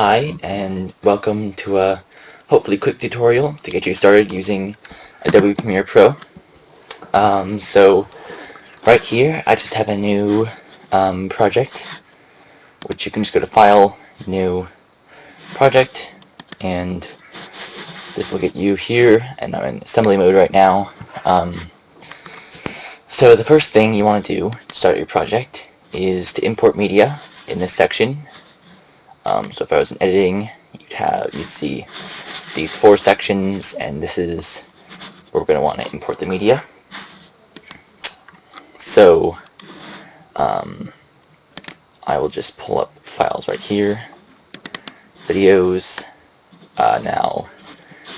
Hi, and welcome to a hopefully quick tutorial to get you started using Adobe Premiere Pro. So right here, I just have a new project, which you can just go to File, New Project, and this will get you here, and I'm in assembly mode right now. So the first thing you want to do to start your project is to import media in this section. So if I was in editing, you'd see these 4 sections, and this is where we're going to want to import the media. So I will just pull up files right here, videos. Now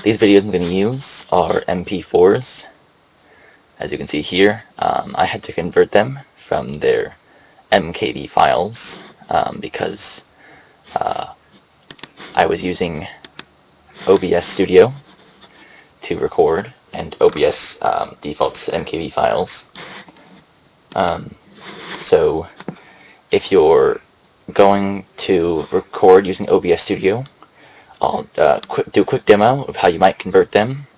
these videos I'm going to use are MP4s, as you can see here. I had to convert them from their MKV files because I was using OBS Studio to record, and OBS defaults to MKV files. So if you're going to record using OBS Studio, I'll do a quick demo of how you might convert them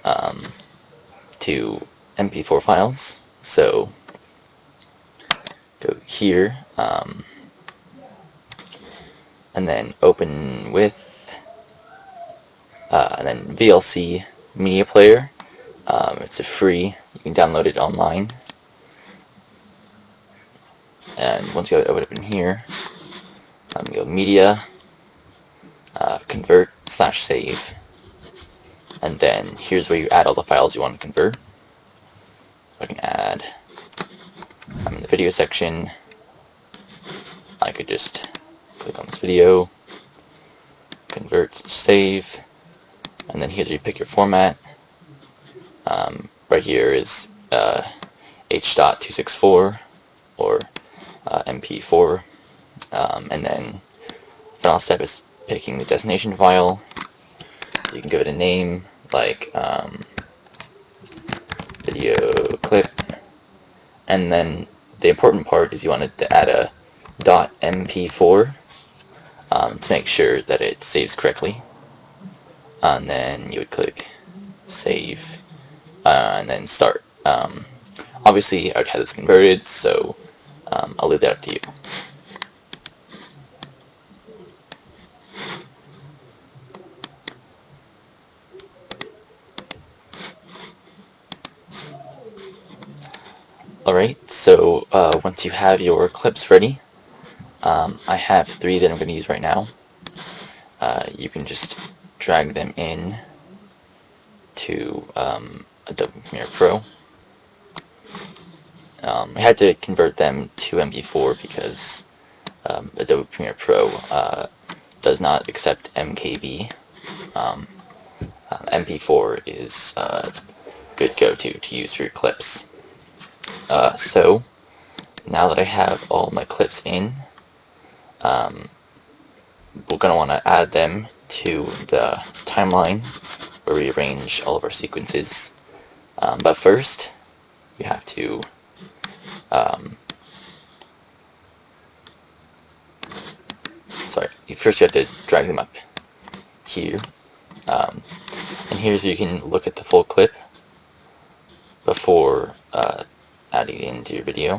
to MP4 files. So go here, and then open with, and then VLC Media Player. It's a free, you can download it online. And once you open it in here, go Media, Convert / Save, and then here's where you add all the files you want to convert. So I can add, I'm in the video section, I could just click on this video, convert, save, and then here's where you pick your format. Right here is H.264 or MP4, and then the final step is picking the destination file. So you can give it a name like video clip, and then the important part is you wanted to add a .mp4 to make sure that it saves correctly, and then you would click save, and then start. Obviously I would have this converted, so I'll leave that up to you. Alright, so once you have your clips ready, I have 3 that I'm going to use right now. You can just drag them in to Adobe Premiere Pro. I had to convert them to MP4 because Adobe Premiere Pro does not accept MKV. MP4 is a good go-to to use for your clips. So now that I have all my clips in, we're going to want to add them to the timeline where we arrange all of our sequences. But first, you have to first you have to drag them up here, and here's where you can look at the full clip before adding it into your video.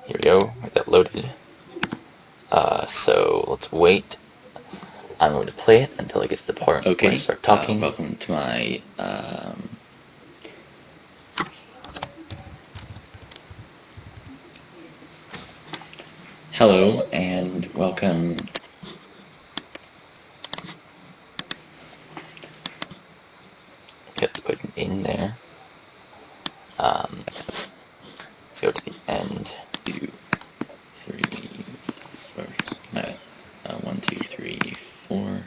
Here we go, get that loaded. So let's wait. I'm going to play it until it gets to the part where I start talking. Welcome to my hello and welcome. Let's put it in there. Let's go to the end. 2, 3, 4. 1, 2, 3, 4.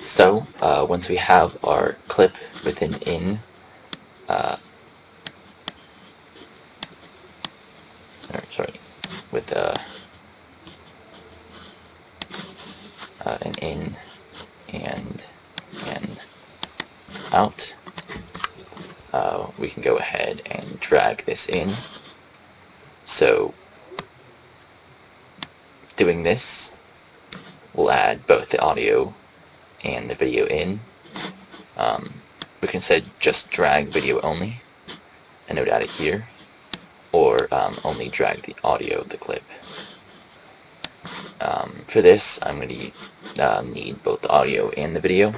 So once we have our clip with an with an in and out, we can go ahead and drag this in. So doing this will add both the audio and the video in. We can instead just drag video only, and it would add it here, or only drag the audio of the clip. For this, I'm going to need both the audio and the video.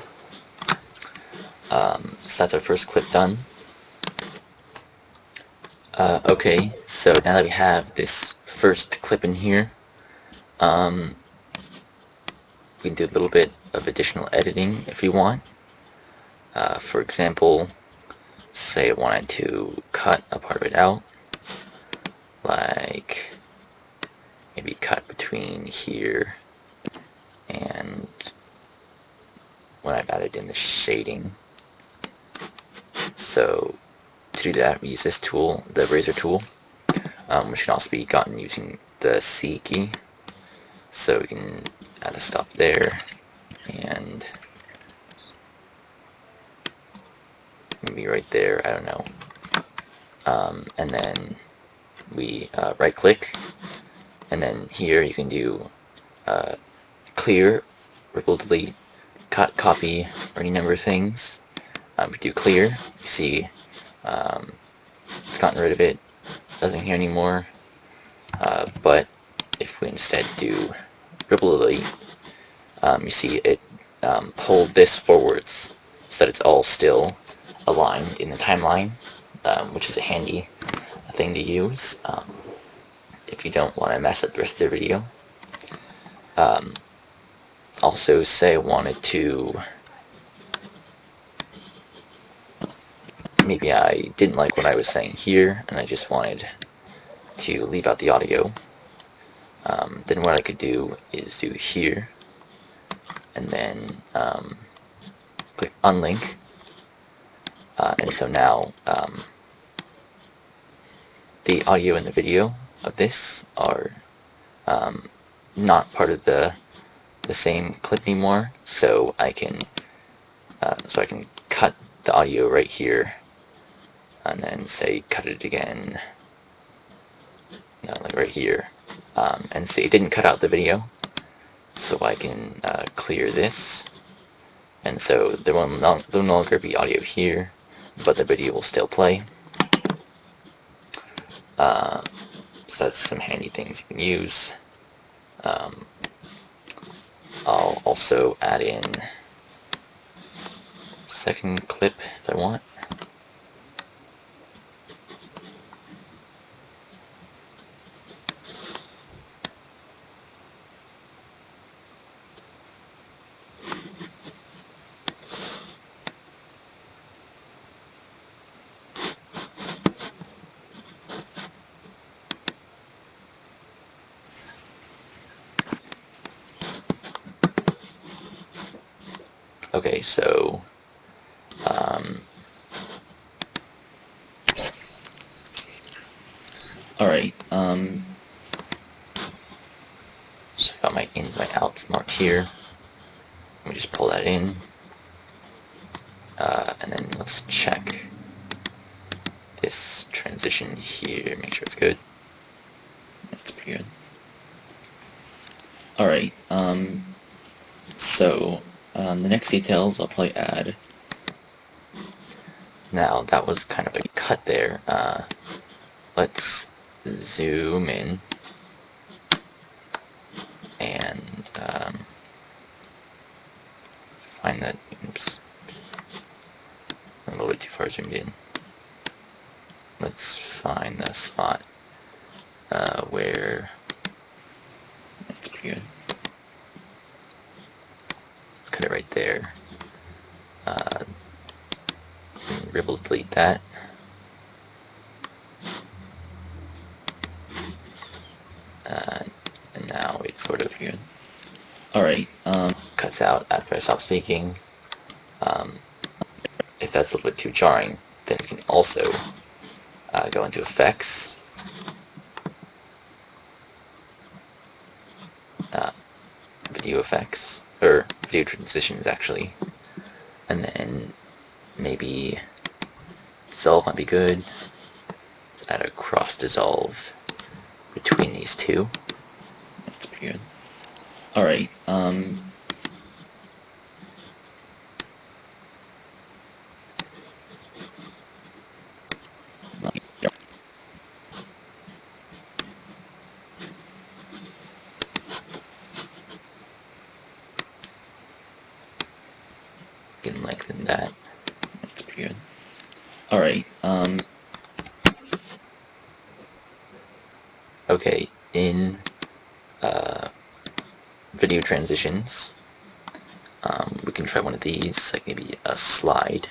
So that's our first clip done. Okay, so now that we have this first clip in here, we can do a little bit of additional editing if we want. For example, say I wanted to cut a part of it out, like maybe cut between here and when I've added in the shading. So to do that, we use this tool, the razor tool, which can also be gotten using the C key. So we can add a stop there, and maybe right there, I don't know. And then we right click, and then here you can do clear, ripple delete, cut, copy, or any number of things. We do clear, you see it's gotten rid of it, nothing here anymore. But if we instead do ripple delete, you see it pulled this forwards so that it's all still aligned in the timeline, which is a handy thing to use if you don't want to mess up the rest of the video. Also, say I wanted to, maybe I didn't like what I was saying here and I just wanted to leave out the audio, then what I could do is do here and then click unlink, and so now the audio and the video of this are not part of the same clip anymore, so I can cut the audio right here and then say cut it again, like right here, and see it didn't cut out the video, so I can clear this, and so there will no longer be audio here, but the video will still play. So that's some handy things you can use. I'll also add in second clip if I want. Okay, so alright, so I've got my ins, my outs marked here. Let me just pull that in, and then let's check this transition here, make sure it's good. That's pretty good. Alright, so the next details I'll probably add. Now that was kind of a cut there. Let's zoom in and find that. Oops, I'm a little bit too far zoomed in. Let's find the spot where that's pretty good. Let's cut it right there. Ripple delete that. And now it's sort of good. Alright, cuts out after I stop speaking. If that's a little bit too jarring, then we can also go into effects, video effects, or video transitions actually, and then maybe dissolve might be good. Let's add a cross dissolve between these two. That's pretty good. Alright, yep. Can lengthen that. That's pretty good. Alright, okay, in video transitions, we can try one of these, like maybe a slide.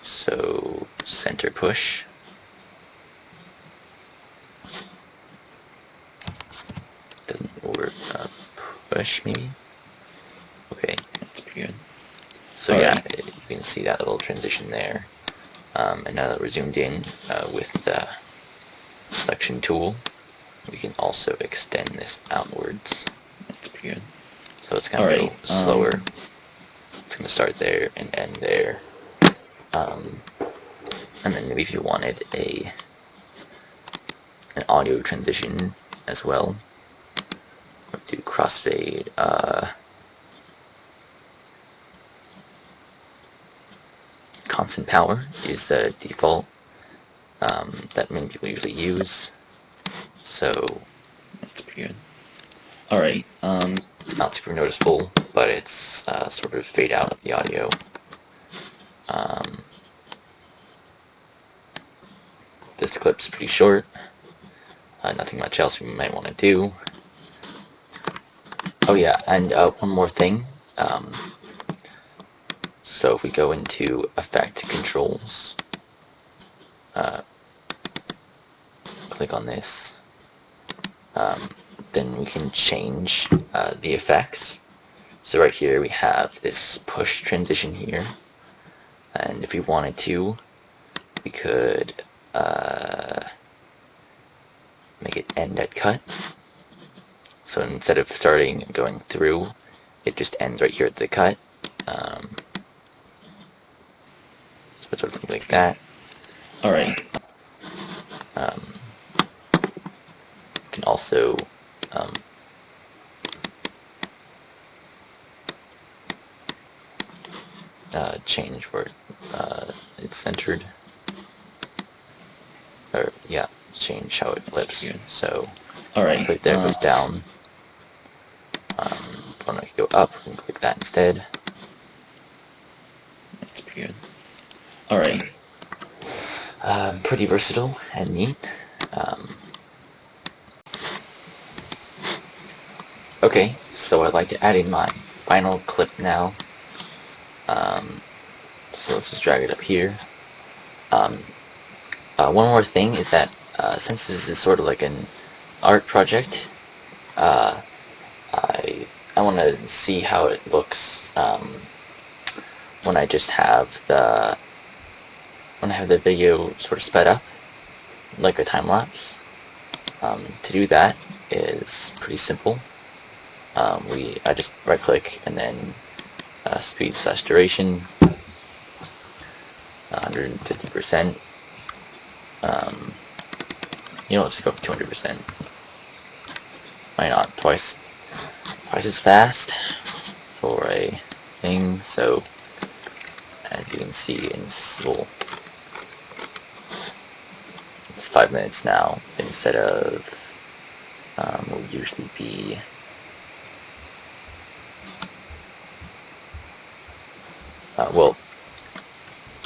So center push. Doesn't work. Push maybe. Okay. That's pretty good. So All yeah, right. you can see that little transition there. And now that we're zoomed in with the selection tool, we can also extend this outwards. That's pretty good. So it's going to go Alright, slower. It's going to start there and end there. And then maybe if you wanted an audio transition as well, do crossfade. Constant power is the default that many people usually use. So that's pretty good. Alright, not super noticeable, but it's sort of fade out of the audio. This clip's pretty short. Nothing much else we might want to do. Oh yeah, and one more thing. So if we go into Effect Controls, click on this, then we can change the effects. So right here we have this push transition here, and if we wanted to, we could make it end at cut. So instead of starting and going through, it just ends right here at the cut. So sort of things like that. alright, You can also change where it's centered, or yeah, change how it flips. So alright, click there, goes down. If I want to go up, we can click that instead. that's pretty good. Alright, Pretty versatile and neat. Okay, so I'd like to add in my final clip now. So let's just drag it up here. One more thing is that since this is sort of like an art project, I want to see how it looks when I just have the video sort of sped up, like a time lapse. To do that is pretty simple. I just right click and then speed/duration, 150%. Let's go 200%. Why not? Twice as fast for a thing. So as you can see in school, it's 5 minutes now instead of will usually be well,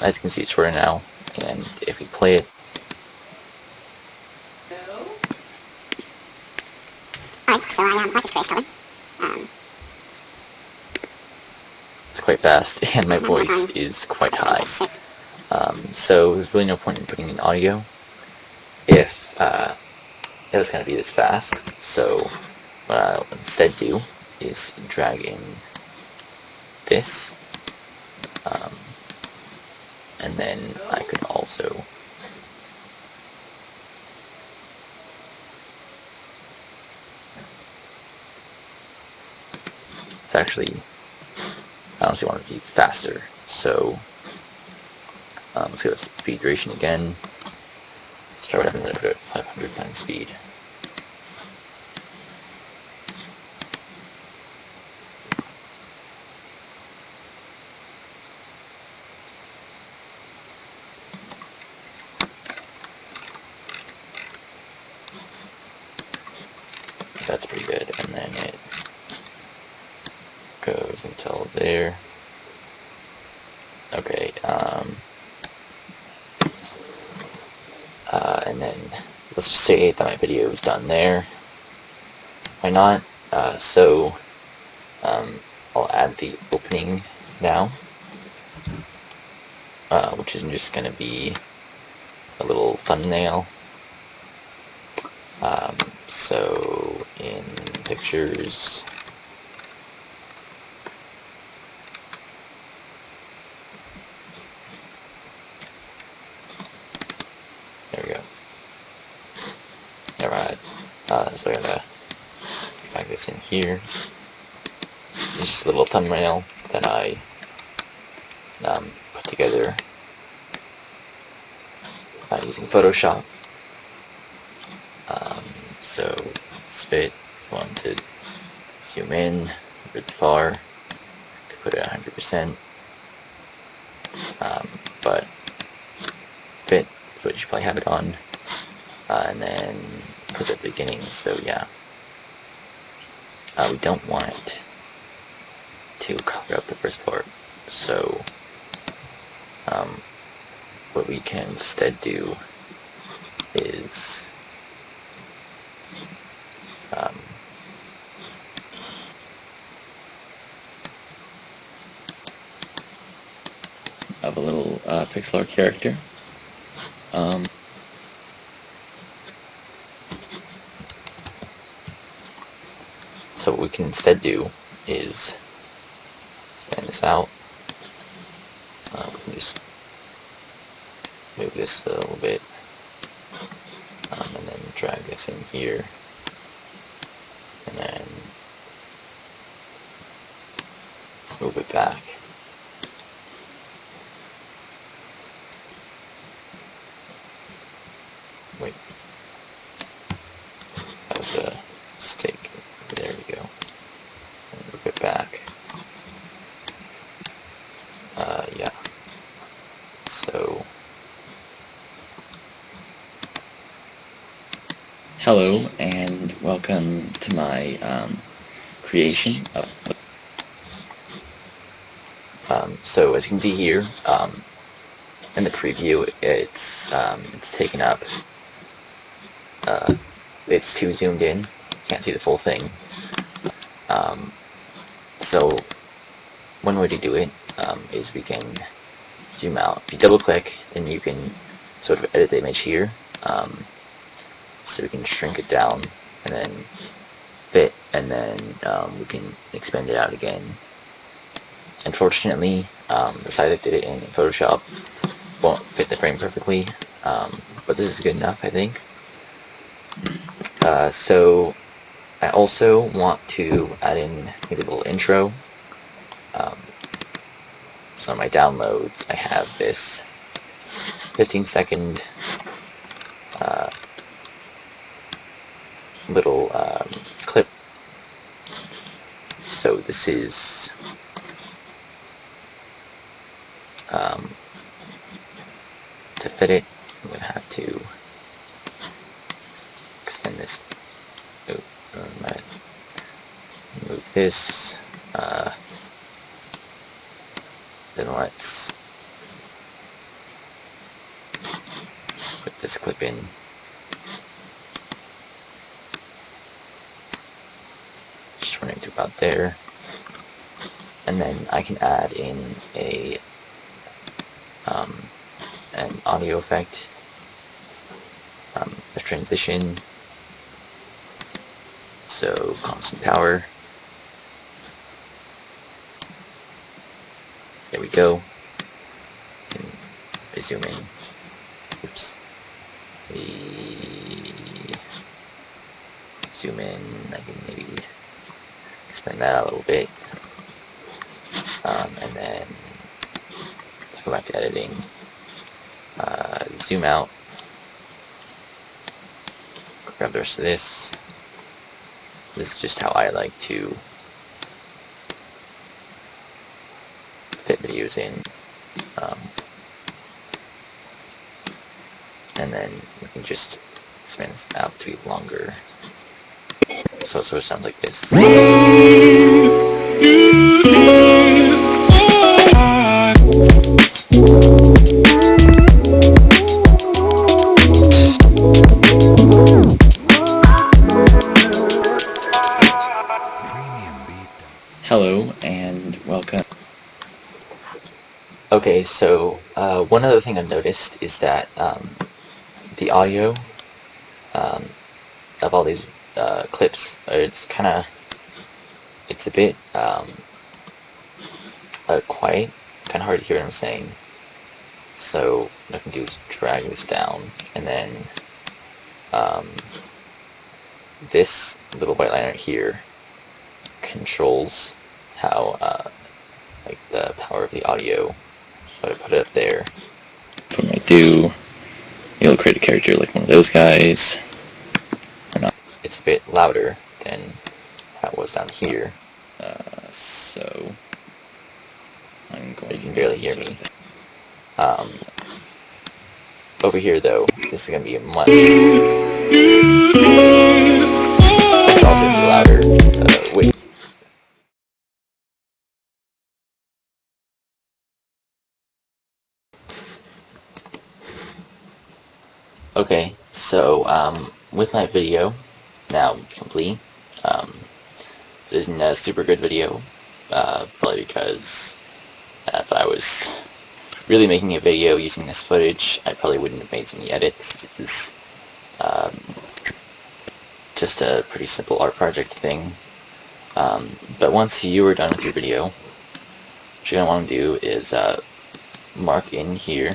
as you can see, it's shorter now, and if we play it, Alright, so I like this grayish color. it's quite fast, and my voice is quite high. So there's really no point in putting in audio if it was going to be this fast. So what I'll instead do is drag in this, and then I could also it's actually I honestly want it to be faster, so Let's go to speed duration again. Let's try what happens if I put it at 500 times speed. That's pretty good, and then it goes until there. Okay, and then let's just say that my video is done there. Why not? I'll add the opening now, which is just going to be a little thumbnail. So in pictures, there we go. Alright, so I gotta drag this in here. It's just a little thumbnail that I put together using Photoshop. So let's fit, want to zoom in a bit far, could put it at 100%, but fit is what you should probably have it on, and then put it at the beginning. So yeah, we don't want it to cover up the first part, so what we can instead do is Of a little pixel art character. So what we can instead do is span this out. We can just move this a little bit, and then drag this in here, and then move it back. Wait, that was a mistake. There we go. And move it back. Yeah. So. Hello, and welcome to my creation of. So as you can see here, in the preview, it's taken up. It's too zoomed in. Can't see the full thing. So one way to do it is we can zoom out. If you double click, then you can sort of edit the image here. So we can shrink it down and then fit, and then we can expand it out again. Unfortunately, the size I did it in Photoshop won't fit the frame perfectly, but this is good enough, I think. So I also want to add in maybe a little intro. So in my downloads, I have this 15-second little clip. So this is to fit it, I'm going to have to extend this. Move this. Then let's put this clip in. Just running to about there. And then I can add in an audio effect, a transition. So constant power. There we go. And zoom in. Oops. We zoom in. I can maybe expand that a little bit. And then let's go back to editing. zoom out, grab the rest of this. This is just how I like to fit videos in. And then we can just expand this out to be longer. So it sort of sounds like this. Hello and welcome. Okay, so one other thing I've noticed is that the audio of all these clips, it's a bit quiet, kind of hard to hear what I'm saying. So what I can do is drag this down, and then this little white line right here controls how like the power of the audio. So I put it up there. What I'm going to do, you'll create a character like one of those guys. It's a bit louder than how it was down here. So I'm going You can barely hear me. Over here though, this is going to be much... It's also going to be louder. Wait. Okay, so with my video now complete, this isn't a super good video, probably because if I was really making a video using this footage, I probably wouldn't have made so many edits. This is just a pretty simple art project thing. But once you are done with your video, what you're going to want to do is mark in here,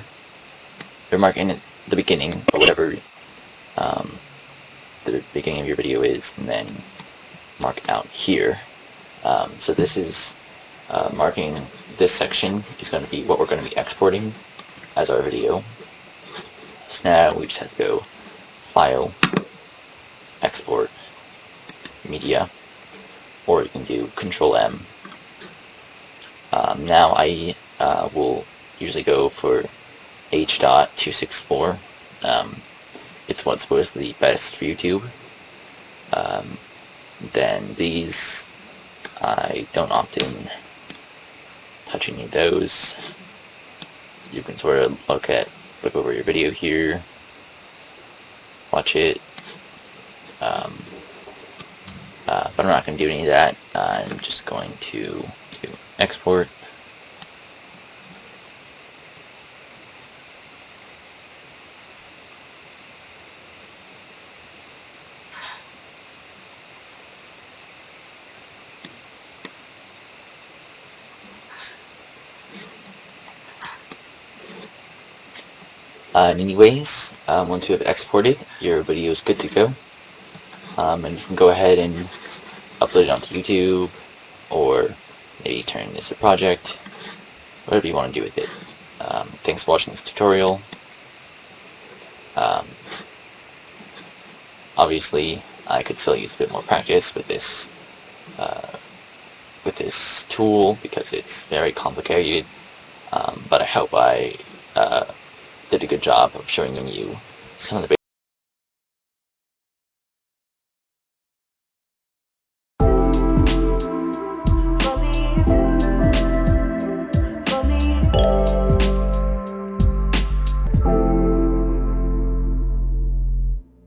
or mark in at the beginning, or whatever the beginning of your video is, and then mark out here. So this is marking this section is going to be what we're going to be exporting as our video. So now we just have to go File, Export, Media, or you can do Control M. Now I will usually go for H.264. It's what's supposedly best for YouTube. Then these, I don't often touch any of those. You can sort of look over your video here, watch it, but I'm not going to do any of that. I'm just going to do export. Anyways, once you have it exported, your video is good to go. And you can go ahead and upload it onto YouTube, or maybe turn this a project, whatever you want to do with it. Thanks for watching this tutorial. Obviously, I could still use a bit more practice with this tool because it's very complicated. But I hope I did a good job of showing you some of the